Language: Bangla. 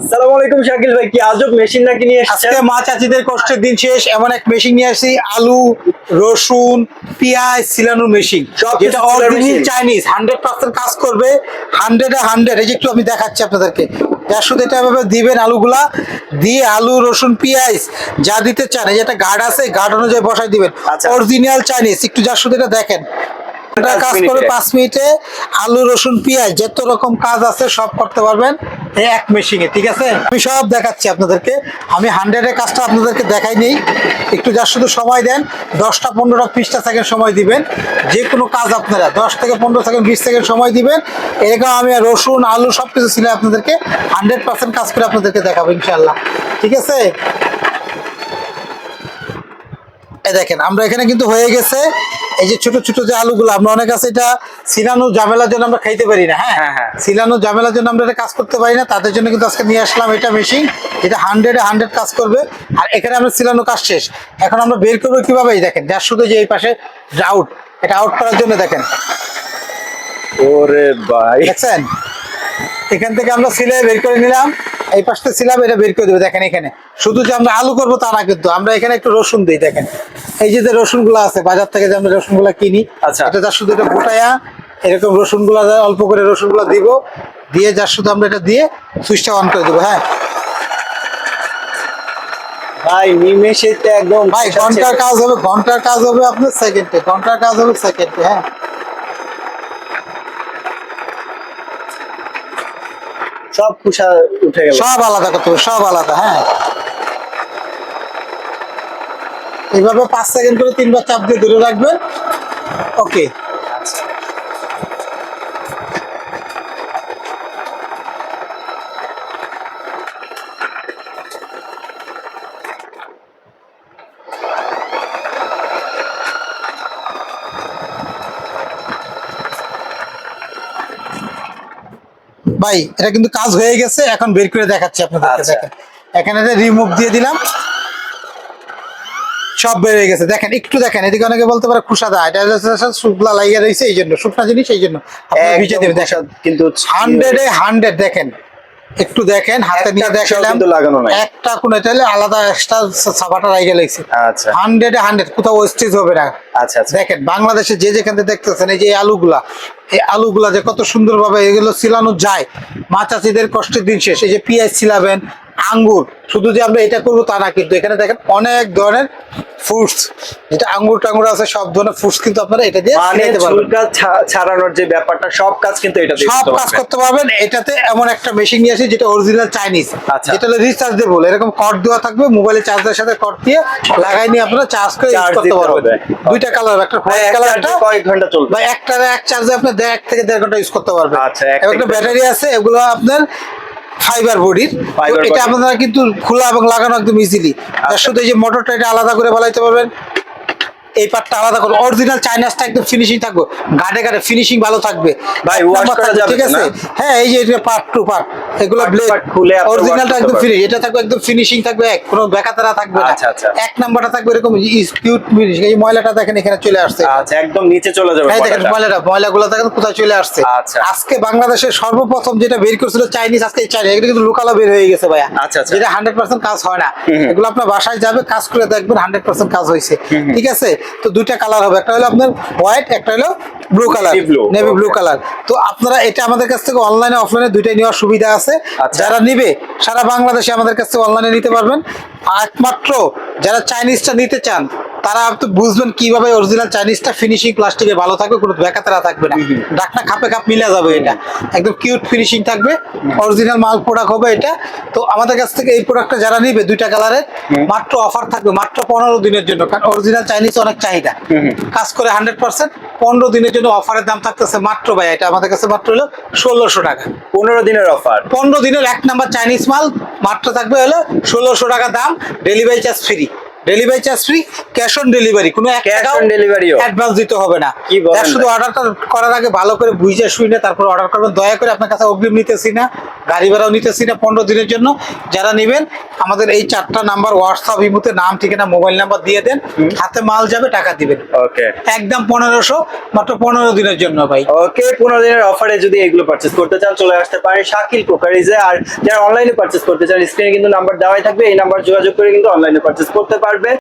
আসসালামু আলাইকুম শাকিল ভাই, কি আজব মেশিন নাকি নিয়ে এসেছেন? আজকে মা চাচিদের কষ্টের দিন শেষ, এমন এক মেশিন নিয়ে আসছি। আলু, রসুন, পেঁয়াজ ছিলানোর মেশিন, সবকিছু যেটা ছিলানোর অরিজিনাল মেশিন। চাইনিজ, 100% কাজ করবে। 100 এই যে একটু আমি দেখাচ্ছি আপনাদেরকে। যার শুধু এটা এভাবে দিবেন, আলুগুলা দিয়ে আলু, রসুন, পেঁয়াজ যা দিতে চান, এই যে একটা গার্ড আছে, গার্ড অনুযায়ী বসাই দিবেন। আচ্ছা। Original Chinese. একটু যার শুধু এটা দেখেন, এটা 5 কাজ করে মিনিটে। 5 মিনিটে। আলু, রসুন, পেঁয়াজ যত রকম কাজ আছে সব করতে পারবেন এই এক মেশিনে। ঠিক আছে, আমি সব দেখাচ্ছি আপনাদেরকে। আমি 100-এর কাজটা আপনাদেরকে দেখাই নেই, একটু যার শুধু সময় দেন। 10টা 15টা 20টা সেকেন্ড সময় দিবেন। যে কোনো কাজ আপনারা 10 থেকে 15 সেকেন্ড 20 সেকেন্ড সময় দিবেন। এরকম আমি রসুন, আলু সবকিছু ছিল আপনাদেরকে 100% কাজ করে আপনাদেরকে দেখাবো ইনশাল্লাহ। ঠিক আছে, এই দেখেন আমরা এখানে কিন্তু হয়ে গেছে। এই যে ছোট ছোট যে আলুগুলো, আমরা অনেক আছে এটা সিলানো ঝামেলার জন্য আমরা খাইতে পারি না। হ্যাঁ, হ্যাঁ, হ্যাঁ। সিলানো ঝামেলার জন্য আমরা এটা কাজ করতে পারি না, তাদের জন্য কিন্তু আজকে নিয়ে আসলাম এটা মেশিন, যেটা 100-এ 100 কাজ করবে। আর এখানে আমরা সিলানো কাজ শেষ। এখন আমরা বের করবো কিভাবে, এই দেখেন যার শুধু যে এই পাশে আউট, এটা আউট করার জন্য দেখেন, ওরে ভাই, দেখছেন এখান থেকে আমরা সিলাই বের করে নিলাম। এই পাশটা ছিলাম, এটা বের করে দেবো। দেখেন এখানে শুধু যে আমরা আলু করবো তা না, কিন্তু আমরা এখানে একটু রসুন দিই। দেখেন এই যে রসুন গুলো আছে বাজার থেকে, যে আমরা রসুন গুলা কিনি, আচ্ছা। এটা যার শুধু এটা গোটায়া এরকম রসুন গুলা অল্প করে রসুন গুলা দিব, দিয়ে যার শুধু আমরা এটা দিয়ে সুইচটা অন করে দেবো। হ্যাঁ ভাই নিমেষে তো একদম ভাই, ঘন্টার কাজ হবে, ঘন্টার কাজ হবে আপনার সেকেন্ডে, ঘন্টার কাজ হবে সেকেন্ডে। হ্যাঁ, সব কুশা উঠে গেল। সব আলাদা করতে হবে, সব আলাদা। হ্যাঁ, এইভাবে 5 সেকেন্ড করে 3বার চাপ দিয়ে ধরে রাখবেন। ওকে, ভাই এটা কিন্তু কাজ হয়ে গেছে। এখন বের করে দেখাচ্ছি আপনাদেরকে। আচ্ছা। দেখেন এখানে রিমুভ দিয়ে দিলাম, সব বের হয়ে গেছে। দেখেন একটু দেখেন, এদিকে অনেকে বলতে পারে খুশা দা, এটা শুকলা লাগিয়ে রয়েছে, এই জন্য শুকনা জিনিস, এই জন্য ভিজে দেবে। দেখেন কিন্তু 100-এ 100 দেখেন, একটু দেখেন হাতে নিয়ে একটা দেখালাম, কিন্তু লাগানো নাই। একটা কোন এটা হলে আলাদা এক্সট্রা সাবাটা লাগিয়ে লাগছে। আচ্ছা 100-এ 100 কোথাও ওয়েস্টেজ হবে না। আচ্ছা আচ্ছা। দেখেন বাংলাদেশে যে যেখান থেকে দেখতেছেন, এই যে এই আলুগুলা যে কত সুন্দরভাবে এগুলো ছিলানো যায়। মা চাচিদের কষ্টের দিন শেষ। এই যে পেঁয়াজ ছিলাবেন, আঙ্গুর, শুধু যে আমরা এটা করবো তা না, কিন্তু এখানে দেখেন অনেক ধরনের ফ্রুটস, যেটা আঙ্গুর টাঙ্গুর আছে, সব ধরনের ফ্রুটস কিন্তু আপনারা এটা দিয়ে মানে ছিলাইতে পারবেন। চুলটা ছাড়ানোর যে ব্যাপারটা, সব কাজ কিন্তু এটা দিয়ে সব করতে কাজ পারবেন। করতে পারবেন। এটাতে এমন একটা মেশিন নিয়ে আসি যেটা অরিজিনাল চাইনিজ, আচ্ছা। যেটা হলো রিচার্জেবল। এরকম কর্ড দেওয়া থাকবে, মোবাইলে চার্জের সাথে কর্ড দিয়ে লাগাই নিয়ে আপনারা চার্জ করে ইউজ চার্জ করতে দিতে পারবেন। হবে। দুইটা কালার, একটা ভাই, হোয়াইট এক কালার, চার্জে একটা কয়েক ঘন্টা চলবে? বা একটারে এক চার্জে আপনি 1 থেকে 1.5 ঘন্টা ইউজ করতে পারবেন। আচ্ছা, এক এবং থেকে একটা 1.5 ব্যাটারি আছে, এগুলো আপনার ফাইবার বডির। Fiber এটা body। আপনারা কিন্তু খোলা এবং লাগানো একদম ইজিলি। তার শুধু এই যে মোটরটা, এটা আলাদা করে বানাইতে পারবেন। এই পার্টটা আলাদা করে, অরিজিনাল চাইনাসটা একদম ফিনিশিং থাকবে, গাড়ে গাড়ে ফিনিশিং ভালো থাকবে। ভাই, এক wash নাম্বার করা থাকবে, যাবে ঠিক তো আছে? না? হ্যাঁ, এই যে এটা পার্ট টু পার্ট, এগুলো Part to ব্লেড part খুলে আপনি অরিজিনালটা wash একদম করতে ফিনিশ, এটা থাকবে একদম ফিনিশিং থাকবে, কোনো বেকাতারা থাকবে না। আচ্ছা, আচ্ছা। এক নাম্বারটা থাকবে এরকম কিউট ফিনিশ। এই ময়লাটা দেখেন এখানে চলে আসছে। আচ্ছা, একদম নিচে চলে যাবে এই দেখেন পর্দাটা। ময়লাগুলো দেখেন কোথায় চলে আসছে। আচ্ছা। আজকে বাংলাদেশের সর্বপ্রথম যেটা বের করছিল চাইনিজ, আজকে চাইনিজ, এটা কিন্তু লোকালও বের হয়ে গেছে ভাইয়া। আচ্ছা, আচ্ছা। যেটা 100% কাজ হয় না। হুম। এগুলো আপনার বাসায় যাবে, কাজ করে দেখবেন 100% কাজ হয়েছে। ঠিক আছে, তো দুইটা কালার হবে, একটা হলো আপনার হোয়াইট, একটা হলো blue colour, Navy blue, navy blue okay। Colour. তো আপনারা এটা আমাদের কাছ থেকে অনলাইনে অফলাইনে দুইটাই নেওয়ার সুবিধা আছে। আচ্ছা। যারা নিবে সারা বাংলাদেশে আমাদের কাছ থেকে অনলাইনে নিতে পারবেন। একমাত্র যারা চাইনিজটা নিতে চান তারা তো বুঝবেন কিভাবে অরিজিনাল চাইনিজটা ফিনিশিং প্লাস্টিকে ভালো থাকবে, কোনো বেকাতারা থাকবে না, ডাকনা খাপে খাপ মিলা যাবে, এটা একদম কিউট ফিনিশিং থাকবে, অরিজিনাল মাল প্রোডাক্ট হবে এটা। তো আমাদের কাছ থেকে এই প্রোডাক্টটা যারা নিবে দুইটা কালারের, মাত্র অফার থাকবে মাত্র 15 দিনের জন্য, কারণ অরিজিনাল চাইনিজ অনেক চাহিদা, কাজ করে 100%। 15 দিনের জন্য অফারের দাম থাকতেছে মাত্র, ভাই এটা আমাদের কাছে মাত্র হলো 1600 টাকা। 15 দিনের অফার। 15 দিনের এক নাম্বার চাইনিজ মাল মাত্র থাকবে হলো 1600 টাকা দাম, delivery charge free. Delivery charge free, cash on delivery, কোনো এক ক্যাশ টাকাও অন ডেলিভারিও অ্যাডভান্স দিতে হবে না। কি বলেন যার শুধু ভাই? অর্ডারটা করার আগে ভালো করে বুঝে শুনে তারপর অর্ডার করবেন। দয়া করে আপনার কাছে অগ্রিম নিতেছি না, গাড়ি ভাড়াও নিতেছি না 15 দিনের জন্য। যারা নেবেন আমাদের এই 4টা নাম্বার হোয়াটসঅ্যাপ ইমোতে নাম ঠিকানা মোবাইল নাম্বার দিয়ে দেন, হাতে মাল যাবে, টাকা দিবেন। ওকে একদম 1500, মাত্র 15 দিনের জন্য ভাই। ওকে, 15 দিনের অফারে যদি এগুলো পারচেজ করতে চান চলে আসতে পারেন শাকিল কোকারিজে। আর যারা অনলাইনে পারচেজ করতে চান স্ক্রিনে কিন্তু নাম্বার দেওয়াই থাকবে, এই নাম্বার যোগাযোগ করে কিন্তু অনলাইনে পারচেজ করতে পারবে।